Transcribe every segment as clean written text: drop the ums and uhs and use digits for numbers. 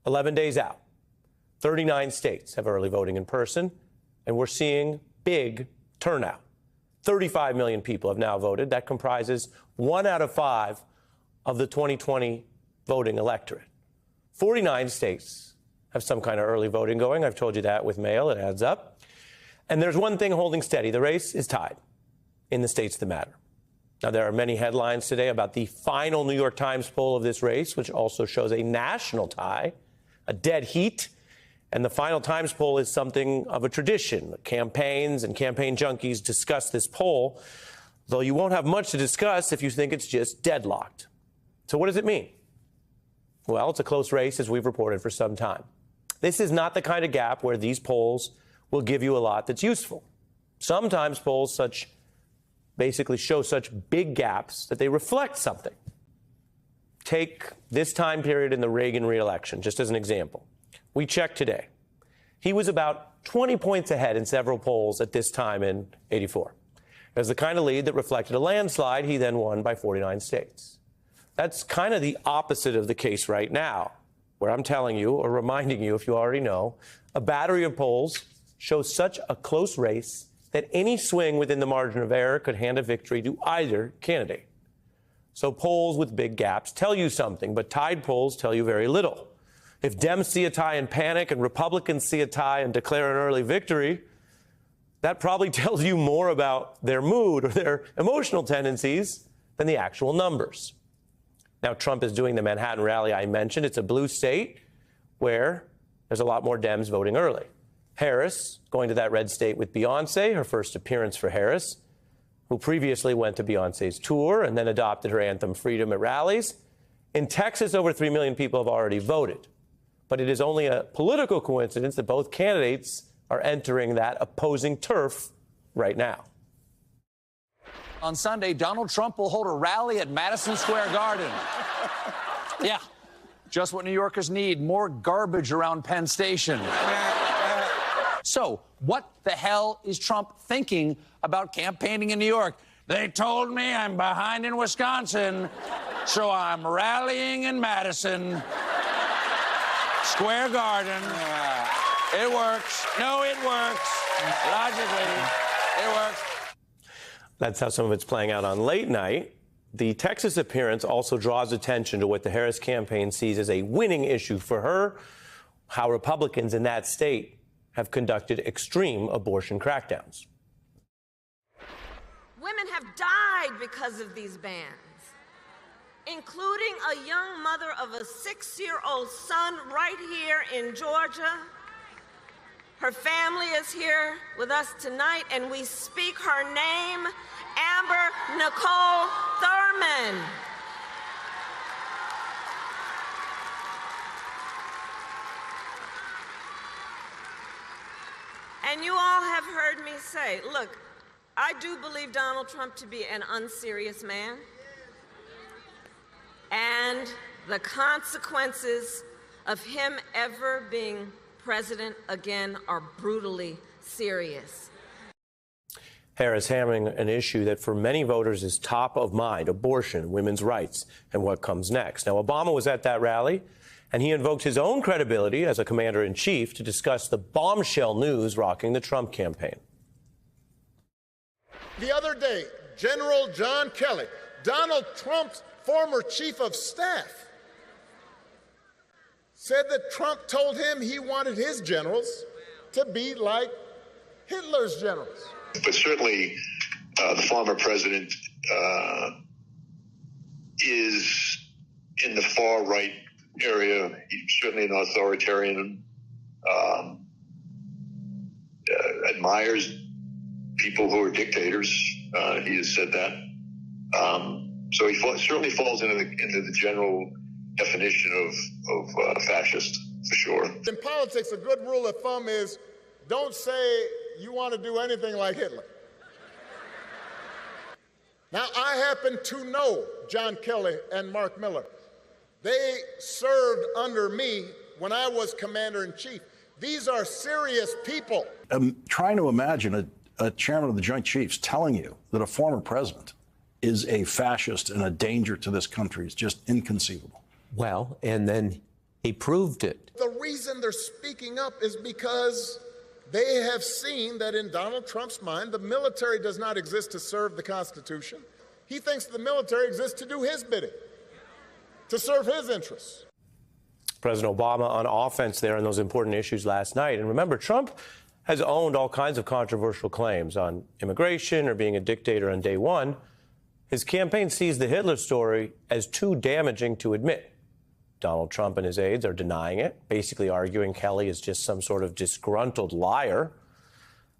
11 days out. 39 states have early voting in person, and we're seeing big turnout. 35 million people have now voted. That comprises 1 out of 5 of the 2020 voting electorate. 49 states have some kind of early voting going. I've told you that with mail. It adds up. And there's one thing holding steady. The race is tied in the states that matter. Now, there are many headlines today about the final New York Times poll of this race, which also shows a national tie, a dead heat. And the final Times poll is something of a tradition. Campaigns and campaign junkies discuss this poll, though you won't have much to discuss if you think it's just deadlocked. So what does it mean? Well, it's a close race, as we've reported for some time. This is not the kind of gap where these polls will give you a lot that's useful. Sometimes polls basically show such big gaps that they reflect something. Take this time period in the Reagan re-election, just as an example. We checked today. He was about 20 points ahead in several polls at this time in '84. It was the kind of lead that reflected a landslide. He then won by 49 states. That's kind of the opposite of the case right now, where I'm telling you, or reminding you if you already know, a battery of polls shows such a close race that any swing within the margin of error could hand a victory to either candidate. So polls with big gaps tell you something, but tied polls tell you very little. If Dems see a tie and panic and Republicans see a tie and declare an early victory, that probably tells you more about their mood or their emotional tendencies than the actual numbers. Now, Trump is doing the Manhattan rally I mentioned. It's a blue state where there's a lot more Dems voting early. Harris going to that red state with Beyonce, her first appearance for Harris, who previously went to Beyonce's tour and then adopted her anthem Freedom at rallies. In Texas, over 3 million people have already voted. But it is only a political coincidence that both candidates are entering that opposing turf right now. On Sunday, Donald Trump will hold a rally at Madison Square Garden. Yeah, just what New Yorkers need, more garbage around Penn Station. So, what the hell is Trump thinking about campaigning in New York? They told me I'm behind in Wisconsin, so I'm rallying in Madison Square Garden. It works. No, it works. Logically, it works. That's how some of it's playing out on late night. The Texas appearance also draws attention to what the Harris campaign sees as a winning issue for her, how Republicans in that state have conducted extreme abortion crackdowns. Women have died because of these bans, including a young mother of a 6-year-old son right here in Georgia. Her family is here with us tonight, and we speak her name, Amber Nicole Thurman. And you all have heard me say, look, I do believe Donald Trump to be an unserious man. And the consequences of him ever being president again are brutally serious. Harris hammering an issue that for many voters is top of mind: abortion, women's rights, and what comes next. Now, Obama was at that rally, and he invoked his own credibility as a commander-in-chief to discuss the bombshell news rocking the Trump campaign. The other day, General John Kelly, Donald Trump's former chief of staff, said that Trump told him he wanted his generals to be like Hitler's generals. But certainly the former president is in the far right area. He's certainly an authoritarian, admires people who are dictators. He has said that. So he certainly falls into the general definition of fascist, for sure. In politics, a good rule of thumb is don't say you want to do anything like Hitler. Now, I happen to know John Kelly and Mark Miller. They served under me when I was commander-in-chief. These are serious people. I'm trying to imagine a chairman of the Joint Chiefs telling you that a former president is a fascist and a danger to this country is just inconceivable. Well, and then He proved it. The reason they're speaking up is because they have seen that in Donald Trump's mind, the military does not exist to serve the Constitution. He thinks the military exists to do his bidding, to serve his interests. President Obama on offense there on those important issues last night. And remember, Trump has owned all kinds of controversial claims on immigration or being a dictator on day one. His campaign sees the Hitler story as too damaging to admit. Donald Trump and his aides are denying it, basically arguing Kelly is just some sort of disgruntled liar.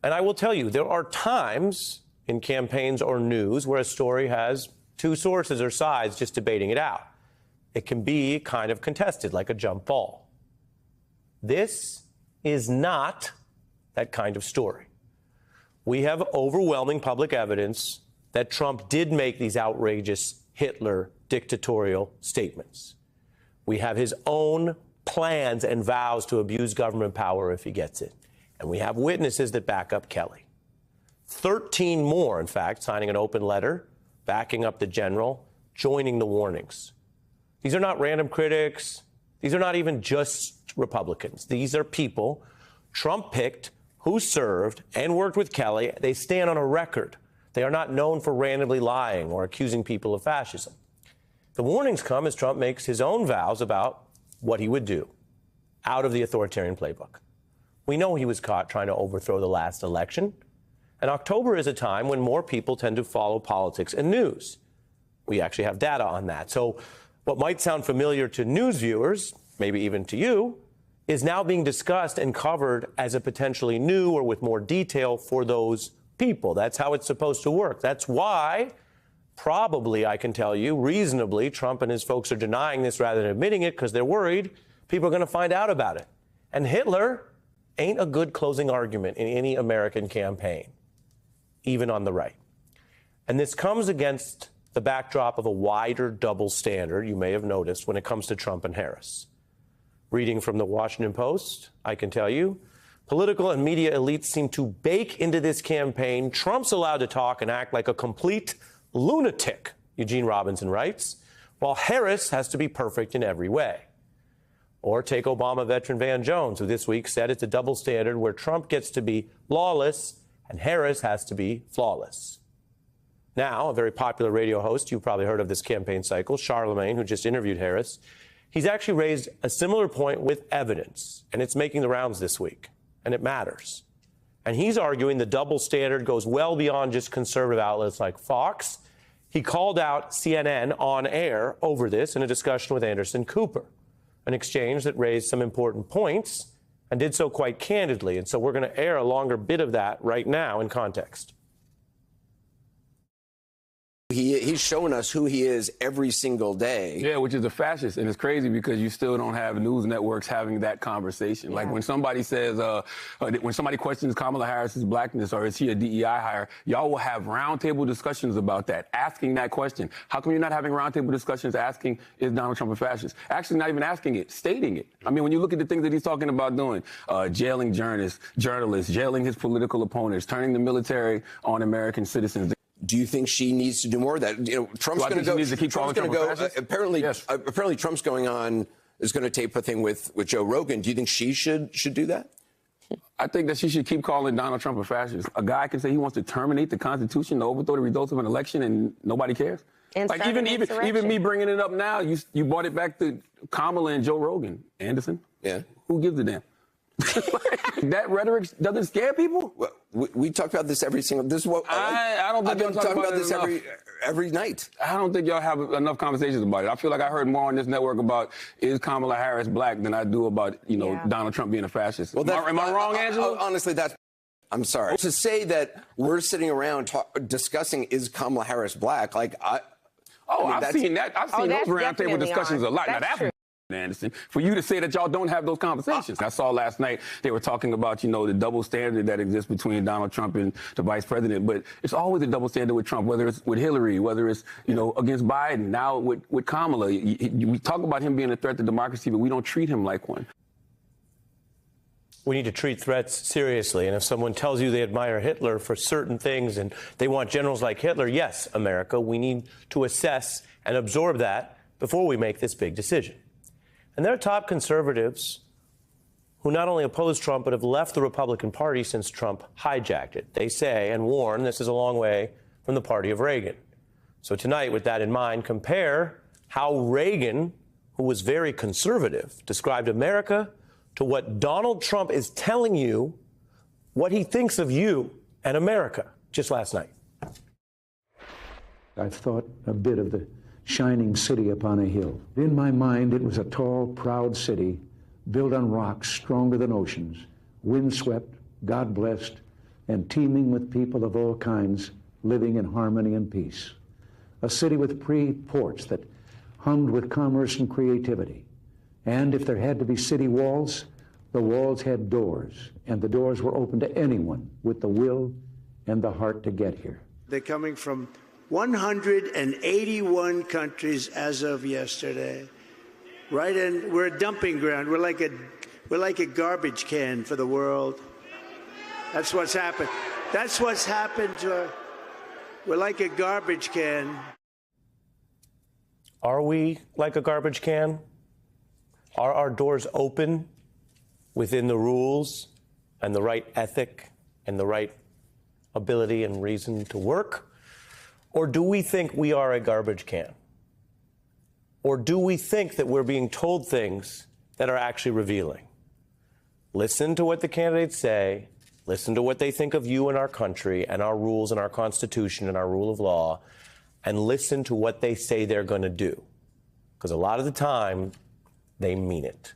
And I will tell you, there are times in campaigns or news where a story has two sources or sides just debating it out. It can be kind of contested, like a jump ball. This is not that kind of story. We have overwhelming public evidence that Trump did make these outrageous Hitler dictatorial statements. We have his own plans and vows to abuse government power if he gets it. And we have witnesses that back up Kelly. 13 more, in fact, signing an open letter, backing up the general, joining the warnings. These are not random critics. These are not even just Republicans. These are people Trump picked who served and worked with Kelly. They stand on a record. They are not known for randomly lying or accusing people of fascism. The warnings come as Trump makes his own vows about what he would do out of the authoritarian playbook. We know he was caught trying to overthrow the last election. And October is a time when more people tend to follow politics and news. We actually have data on that. So what might sound familiar to news viewers, maybe even to you, is now being discussed and covered as a potentially new or with more detail for those people. That's how it's supposed to work. That's why, probably, I can tell you, reasonably, Trump and his folks are denying this rather than admitting it because they're worried people are going to find out about it. And Hitler ain't a good closing argument in any American campaign, even on the right. And this comes against the backdrop of a wider double standard, you may have noticed, when it comes to Trump and Harris. Reading from the Washington Post, I can tell you, political and media elites seem to bake into this campaign Trump's allowed to talk and act like a complete lunatic, Eugene Robinson writes, while Harris has to be perfect in every way. Or take Obama veteran Van Jones, who this week said it's a double standard where Trump gets to be lawless and Harris has to be flawless. Now, a very popular radio host, you've probably heard of this campaign cycle, Charlemagne, who just interviewed Harris, he's actually raised a similar point with evidence, and it's making the rounds this week, and it matters. And he's arguing the double standard goes well beyond just conservative outlets like Fox. He called out CNN on air over this in a discussion with Anderson Cooper, an exchange that raised some important points and did so quite candidly. And so we're going to air a longer bit of that right now in context. He's showing us who he is every single day. Yeah, which is a fascist. And it's crazy because you still don't have news networks having that conversation. Yeah. Like when somebody says, when somebody questions Kamala Harris's blackness or is he a DEI hire, y'all will have roundtable discussions about that, asking that question. How come you're not having roundtable discussions asking, is Donald Trump a fascist? Actually not even asking it, stating it. I mean, when you look at the things that he's talking about doing, jailing journalists, jailing his political opponents, turning the military on American citizens. Do you think she needs to do more of that? You know, Trump's going to go. Needs to keep Trump's going to go. Apparently, yes. Apparently, Trump's going on is going to tape a thing with Joe Rogan. Do you think she should do that? I think that she should keep calling Donald Trump a fascist. A guy can say he wants to terminate the Constitution to overthrow the results of an election, and nobody cares. And like even me bringing it up now, you brought it back to Kamala and Joe Rogan. Anderson, yeah, who gives a damn? That rhetoric doesn't scare people. Well, we talk about this every single. This is what I don't think I've been talking about this every night. I don't think y'all have enough conversations about it. I feel like I heard more on this network about is Kamala Harris black than I do about Donald Trump being a fascist. Well, am I wrong, Angela? Honestly, I'm sorry to say that we're sitting around discussing is Kamala Harris black. Like I've seen that. I've seen those roundtable discussions a lot. Now that's Anderson, for you to say that y'all don't have those conversations. I saw last night they were talking about, the double standard that exists between Donald Trump and the vice president. But it's always a double standard with Trump, whether it's with Hillary, whether it's, against Biden, now with Kamala. We talk about him being a threat to democracy, but we don't treat him like one. We need to treat threats seriously. And if someone tells you they admire Hitler for certain things and they want generals like Hitler, yes, America, we need to assess and absorb that before we make this big decision. And there are top conservatives who not only oppose Trump, but have left the Republican Party since Trump hijacked it. They say and warn this is a long way from the party of Reagan. So tonight, with that in mind, compare how Reagan, who was very conservative, described America to what Donald Trump is telling you what he thinks of you and America just last night. I've thought a bit of the shining city upon a hill. In my mind, it was a tall, proud city built on rocks stronger than oceans, windswept, God-blessed, and teeming with people of all kinds living in harmony and peace. A city with free ports that hummed with commerce and creativity. And if there had to be city walls, the walls had doors, and the doors were open to anyone with the will and the heart to get here. They're coming from 181 countries as of yesterday. Right, and we're a dumping ground. We're like a garbage can for the world. That's what's happened. That's what's happened to us. We're like a garbage can. Are we like a garbage can? Are our doors open within the rules and the right ethic and the right ability and reason to work? Or do we think we are a garbage can? Or do we think that we're being told things that are actually revealing? Listen to what the candidates say. Listen to what they think of you and our country and our rules and our Constitution and our rule of law. And listen to what they say they're going to do. Because a lot of the time, they mean it.